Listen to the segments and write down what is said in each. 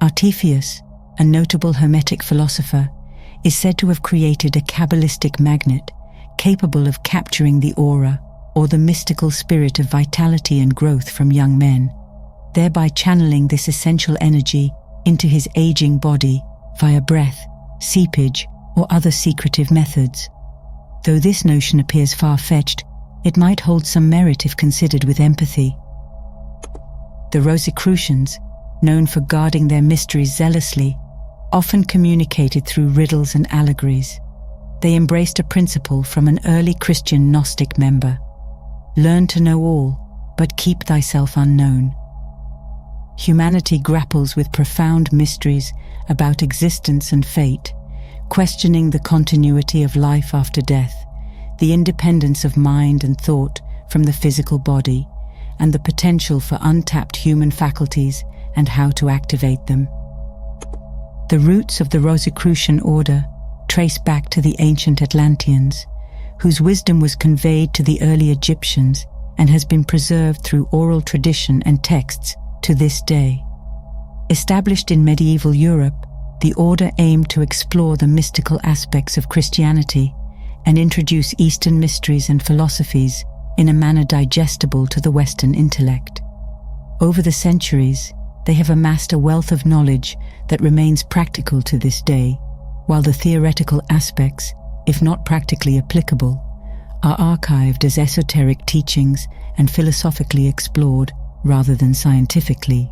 Artephius, a notable Hermetic philosopher, is said to have created a Kabbalistic magnet capable of capturing the aura or the mystical spirit of vitality and growth from young men, thereby channeling this essential energy into his aging body via breath, seepage, or other secretive methods. Though this notion appears far-fetched, it might hold some merit if considered with empathy. The Rosicrucians, known for guarding their mysteries zealously, often communicated through riddles and allegories. They embraced a principle from an early Christian Gnostic member: learn to know all, but keep thyself unknown. Humanity grapples with profound mysteries about existence and fate, questioning the continuity of life after death, the independence of mind and thought from the physical body, and the potential for untapped human faculties and how to activate them. The roots of the Rosicrucian order trace back to the ancient Atlanteans, whose wisdom was conveyed to the early Egyptians and has been preserved through oral tradition and texts to this day. Established in medieval Europe, the order aimed to explore the mystical aspects of Christianity and introduce Eastern mysteries and philosophies in a manner digestible to the Western intellect. Over the centuries, they have amassed a wealth of knowledge that remains practical to this day, while the theoretical aspects, if not practically applicable, are archived as esoteric teachings and philosophically explored rather than scientifically.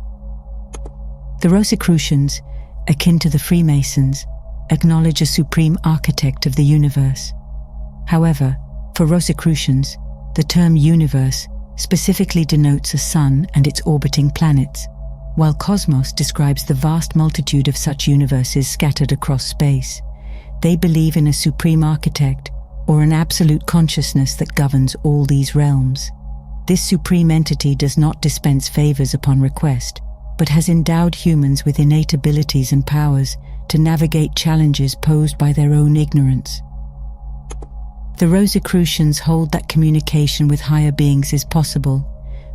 The Rosicrucians, akin to the Freemasons, acknowledge a supreme architect of the universe. However, for Rosicrucians, the term universe specifically denotes a sun and its orbiting planets, while cosmos describes the vast multitude of such universes scattered across space. They believe in a supreme architect or an absolute consciousness that governs all these realms. This supreme entity does not dispense favors upon request, but has endowed humans with innate abilities and powers to navigate challenges posed by their own ignorance. The Rosicrucians hold that communication with higher beings is possible,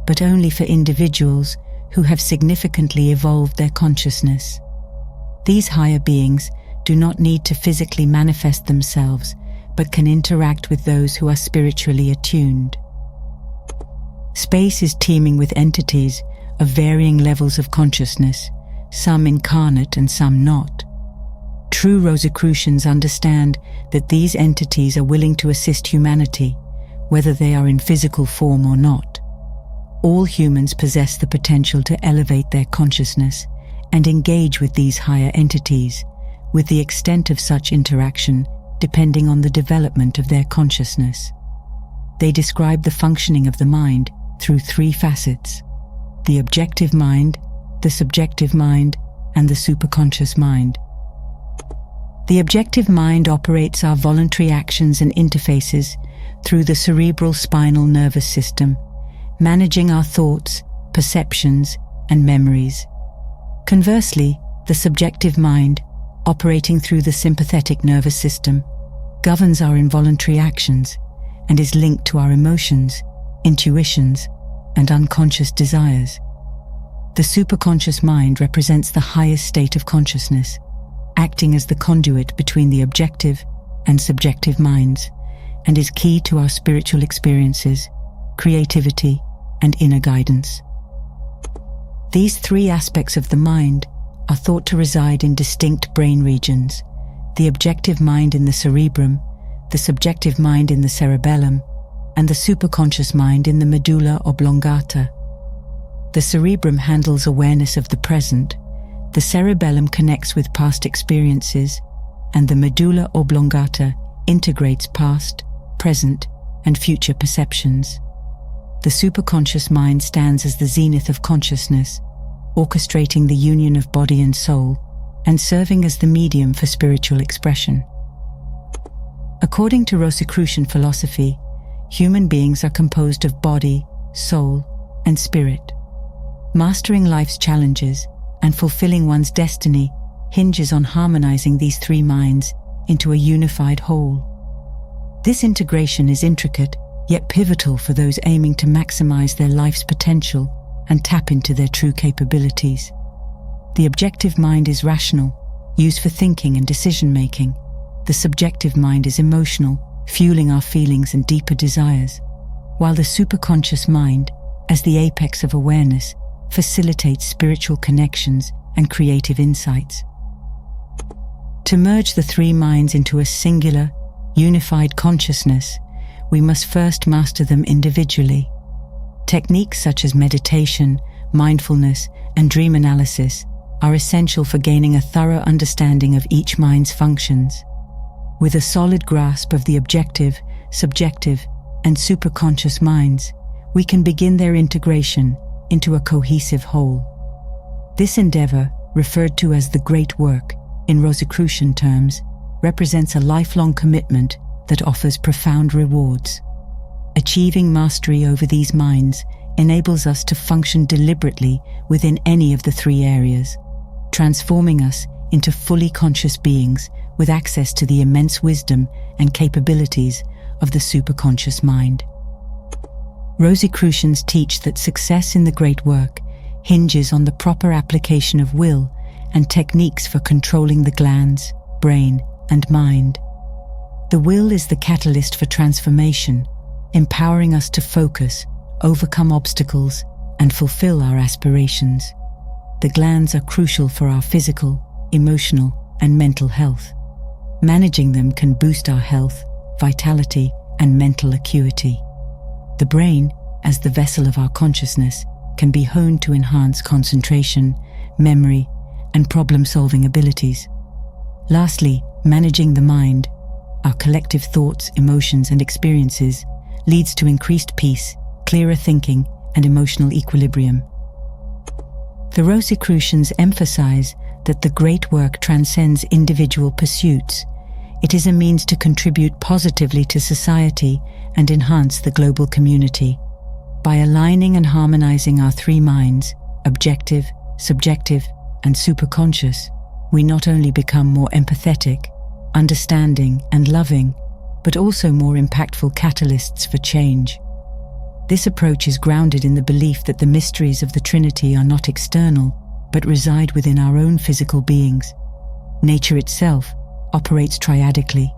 but only for individuals who have significantly evolved their consciousness. These higher beings do not need to physically manifest themselves, but can interact with those who are spiritually attuned. Space is teeming with entities of varying levels of consciousness, some incarnate and some not. True Rosicrucians understand that these entities are willing to assist humanity, whether they are in physical form or not. All humans possess the potential to elevate their consciousness and engage with these higher entities, with the extent of such interaction depending on the development of their consciousness. They describe the functioning of the mind through three facets: the objective mind, the subjective mind, and the superconscious mind. The objective mind operates our voluntary actions and interfaces through the cerebral spinal nervous system, managing our thoughts, perceptions, and memories. Conversely, the subjective mind, operating through the sympathetic nervous system, governs our involuntary actions and is linked to our emotions, intuitions, and unconscious desires. The superconscious mind represents the highest state of consciousness, acting as the conduit between the objective and subjective minds, and is key to our spiritual experiences, creativity, and inner guidance. These three aspects of the mind are thought to reside in distinct brain regions: the objective mind in the cerebrum, the subjective mind in the cerebellum, and the superconscious mind in the medulla oblongata. The cerebrum handles awareness of the present, the cerebellum connects with past experiences, and the medulla oblongata integrates past, present, and future perceptions. The superconscious mind stands as the zenith of consciousness, orchestrating the union of body and soul, and serving as the medium for spiritual expression. According to Rosicrucian philosophy, human beings are composed of body, soul, and spirit. Mastering life's challenges and fulfilling one's destiny hinges on harmonizing these three minds into a unified whole. This integration is intricate, yet pivotal for those aiming to maximize their life's potential and tap into their true capabilities. The objective mind is rational, used for thinking and decision-making. The subjective mind is emotional, fueling our feelings and deeper desires, while the superconscious mind, as the apex of awareness, facilitates spiritual connections and creative insights. To merge the three minds into a singular, unified consciousness, we must first master them individually. Techniques such as meditation, mindfulness, and dream analysis are essential for gaining a thorough understanding of each mind's functions. With a solid grasp of the objective, subjective, and superconscious minds, we can begin their integration into a cohesive whole. This endeavor, referred to as the Great Work in Rosicrucian terms, represents a lifelong commitment that offers profound rewards. Achieving mastery over these minds enables us to function deliberately within any of the three areas, transforming us into fully conscious beings with access to the immense wisdom and capabilities of the superconscious mind. Rosicrucians teach that success in the Great Work hinges on the proper application of will and techniques for controlling the glands, brain, and mind. The will is the catalyst for transformation, empowering us to focus, overcome obstacles, and fulfill our aspirations. The glands are crucial for our physical, emotional, and mental health. Managing them can boost our health, vitality, and mental acuity. The brain, as the vessel of our consciousness, can be honed to enhance concentration, memory, and problem-solving abilities. Lastly, managing the mind, our collective thoughts, emotions, and experiences, leads to increased peace, clearer thinking, and emotional equilibrium. The Rosicrucians emphasize that the Great Work transcends individual pursuits. It is a means to contribute positively to society and enhance the global community. By aligning and harmonizing our three minds, objective, subjective, and superconscious, we not only become more empathetic, understanding, and loving, but also more impactful catalysts for change. This approach is grounded in the belief that the mysteries of the Trinity are not external, but reside within our own physical beings. Nature itself operates triadically,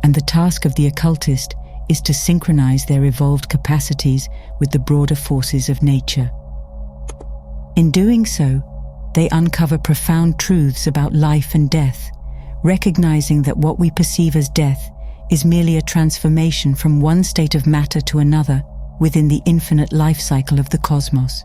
and the task of the occultist is to synchronize their evolved capacities with the broader forces of nature. In doing so, they uncover profound truths about life and death, recognizing that what we perceive as death is merely a transformation from one state of matter to another within the infinite life cycle of the cosmos.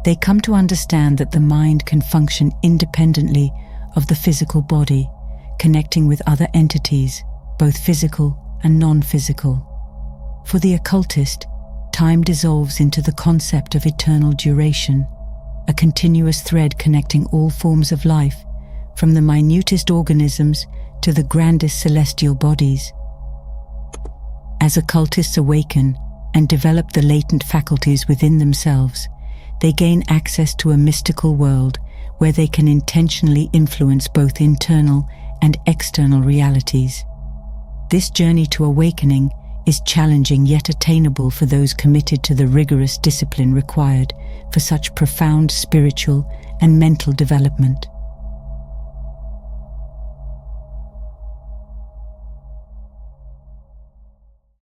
They come to understand that the mind can function independently of the physical body, connecting with other entities, both physical and non-physical. For the occultist, time dissolves into the concept of eternal duration, a continuous thread connecting all forms of life, from the minutest organisms to the grandest celestial bodies. As occultists awaken and develop the latent faculties within themselves, they gain access to a mystical world where they can intentionally influence both internal and external realities. This journey to awakening is challenging yet attainable for those committed to the rigorous discipline required for such profound spiritual and mental development.